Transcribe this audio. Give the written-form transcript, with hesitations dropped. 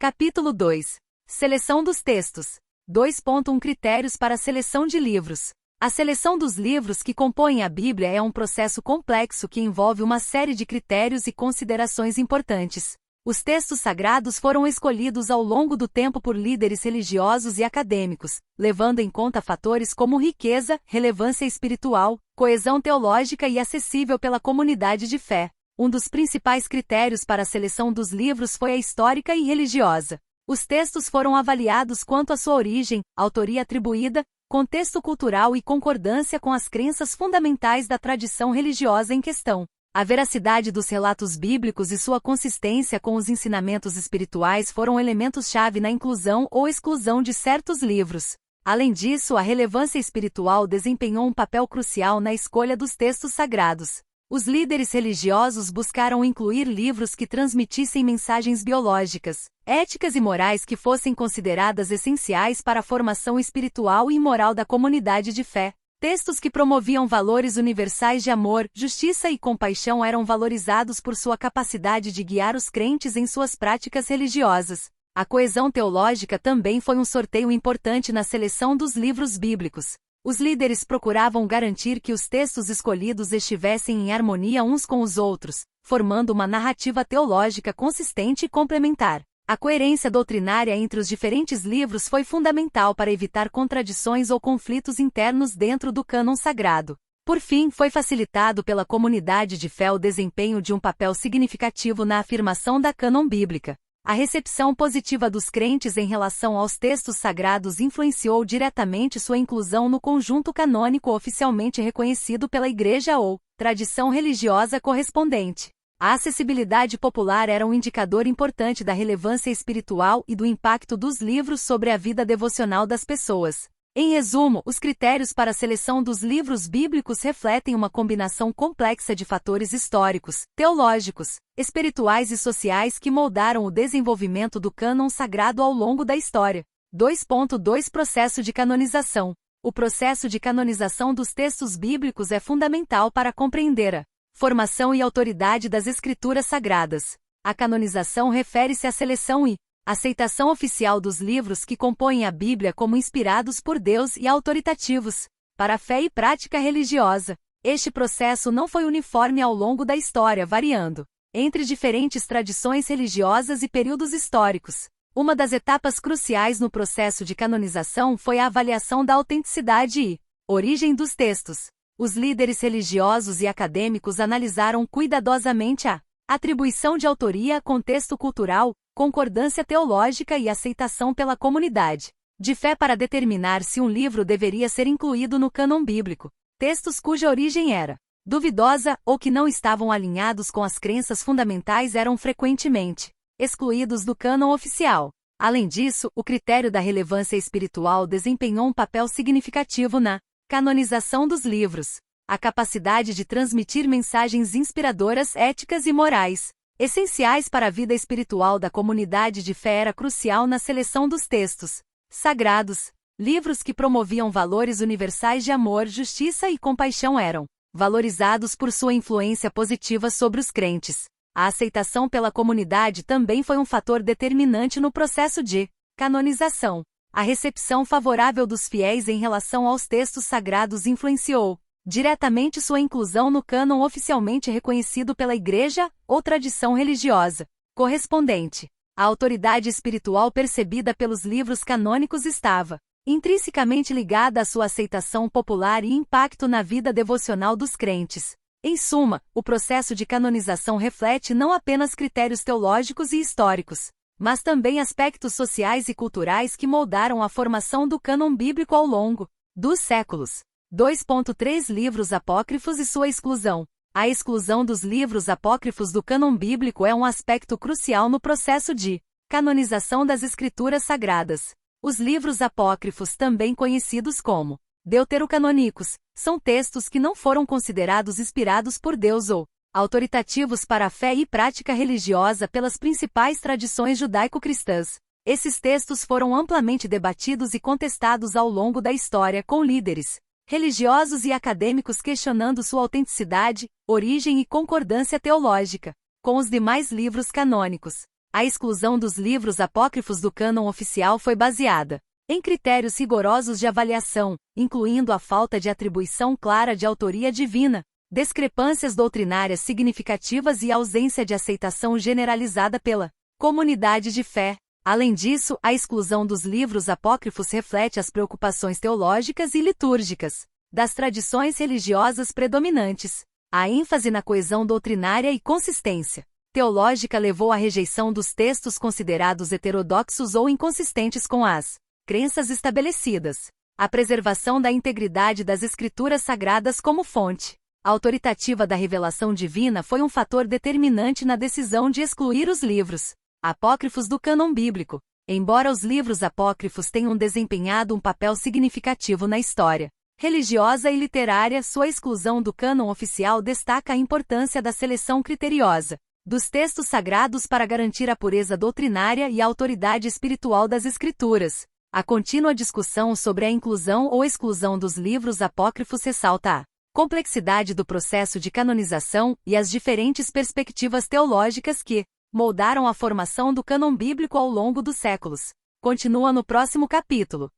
Capítulo 2. Seleção dos textos. 2.1 Critérios para a seleção de livros. A seleção dos livros que compõem a Bíblia é um processo complexo que envolve uma série de critérios e considerações importantes. Os textos sagrados foram escolhidos ao longo do tempo por líderes religiosos e acadêmicos, levando em conta fatores como riqueza, relevância espiritual, coesão teológica e acessível pela comunidade de fé. Um dos principais critérios para a seleção dos livros foi a histórica e religiosa. Os textos foram avaliados quanto à sua origem, autoria atribuída, contexto cultural e concordância com as crenças fundamentais da tradição religiosa em questão. A veracidade dos relatos bíblicos e sua consistência com os ensinamentos espirituais foram elementos-chave na inclusão ou exclusão de certos livros. Além disso, a relevância espiritual desempenhou um papel crucial na escolha dos textos sagrados. Os líderes religiosos buscaram incluir livros que transmitissem mensagens biológicas, éticas e morais que fossem consideradas essenciais para a formação espiritual e moral da comunidade de fé. Textos que promoviam valores universais de amor, justiça e compaixão eram valorizados por sua capacidade de guiar os crentes em suas práticas religiosas. A coesão teológica também foi um sorteio importante na seleção dos livros bíblicos. Os líderes procuravam garantir que os textos escolhidos estivessem em harmonia uns com os outros, formando uma narrativa teológica consistente e complementar. A coerência doutrinária entre os diferentes livros foi fundamental para evitar contradições ou conflitos internos dentro do cânon sagrado. Por fim, foi facilitado pela comunidade de fé o desempenho de um papel significativo na afirmação da cânon bíblica. A recepção positiva dos crentes em relação aos textos sagrados influenciou diretamente sua inclusão no conjunto canônico oficialmente reconhecido pela Igreja ou tradição religiosa correspondente. A acessibilidade popular era um indicador importante da relevância espiritual e do impacto dos livros sobre a vida devocional das pessoas. Em resumo, os critérios para a seleção dos livros bíblicos refletem uma combinação complexa de fatores históricos, teológicos, espirituais e sociais que moldaram o desenvolvimento do cânon sagrado ao longo da história. 2.2 Processo de canonização. O processo de canonização dos textos bíblicos é fundamental para compreender a formação e autoridade das Escrituras Sagradas. A canonização refere-se à seleção e aceitação oficial dos livros que compõem a Bíblia como inspirados por Deus e autoritativos para a fé e prática religiosa. Este processo não foi uniforme ao longo da história, variando entre diferentes tradições religiosas e períodos históricos. Uma das etapas cruciais no processo de canonização foi a avaliação da autenticidade e origem dos textos. Os líderes religiosos e acadêmicos analisaram cuidadosamente a atribuição de autoria, contexto cultural, concordância teológica e aceitação pela comunidade de fé para determinar se um livro deveria ser incluído no cânon bíblico. Textos cuja origem era duvidosa ou que não estavam alinhados com as crenças fundamentais eram frequentemente excluídos do cânon oficial. Além disso, o critério da relevância espiritual desempenhou um papel significativo na canonização dos livros. A capacidade de transmitir mensagens inspiradoras, éticas e morais, essenciais para a vida espiritual da comunidade de fé era crucial na seleção dos textos sagrados. Livros que promoviam valores universais de amor, justiça e compaixão eram valorizados por sua influência positiva sobre os crentes. A aceitação pela comunidade também foi um fator determinante no processo de canonização. A recepção favorável dos fiéis em relação aos textos sagrados influenciou diretamente sua inclusão no cânon oficialmente reconhecido pela Igreja ou tradição religiosa correspondente. A autoridade espiritual percebida pelos livros canônicos estava intrinsecamente ligada à sua aceitação popular e impacto na vida devocional dos crentes. Em suma, o processo de canonização reflete não apenas critérios teológicos e históricos, mas também aspectos sociais e culturais que moldaram a formação do cânon bíblico ao longo dos séculos. 2.3 Livros apócrifos e sua exclusão. A exclusão dos livros apócrifos do cânon bíblico é um aspecto crucial no processo de canonização das Escrituras Sagradas. Os livros apócrifos, também conhecidos como deuterocanônicos, são textos que não foram considerados inspirados por Deus ou autoritativos para a fé e prática religiosa pelas principais tradições judaico-cristãs. Esses textos foram amplamente debatidos e contestados ao longo da história com líderes religiosos e acadêmicos questionando sua autenticidade, origem e concordância teológica com os demais livros canônicos. A exclusão dos livros apócrifos do cânon oficial foi baseada em critérios rigorosos de avaliação, incluindo a falta de atribuição clara de autoria divina, discrepâncias doutrinárias significativas e ausência de aceitação generalizada pela comunidade de fé. Além disso, a exclusão dos livros apócrifos reflete as preocupações teológicas e litúrgicas das tradições religiosas predominantes. A ênfase na coesão doutrinária e consistência teológica levou à rejeição dos textos considerados heterodoxos ou inconsistentes com as crenças estabelecidas. A preservação da integridade das escrituras sagradas como fonte autoritativa da revelação divina foi um fator determinante na decisão de excluir os livros apócrifos do cânon bíblico. Embora os livros apócrifos tenham desempenhado um papel significativo na história religiosa e literária, sua exclusão do cânon oficial destaca a importância da seleção criteriosa dos textos sagrados para garantir a pureza doutrinária e a autoridade espiritual das escrituras. A contínua discussão sobre a inclusão ou exclusão dos livros apócrifos ressalta a complexidade do processo de canonização e as diferentes perspectivas teológicas que moldaram a formação do cânon bíblico ao longo dos séculos. Continua no próximo capítulo.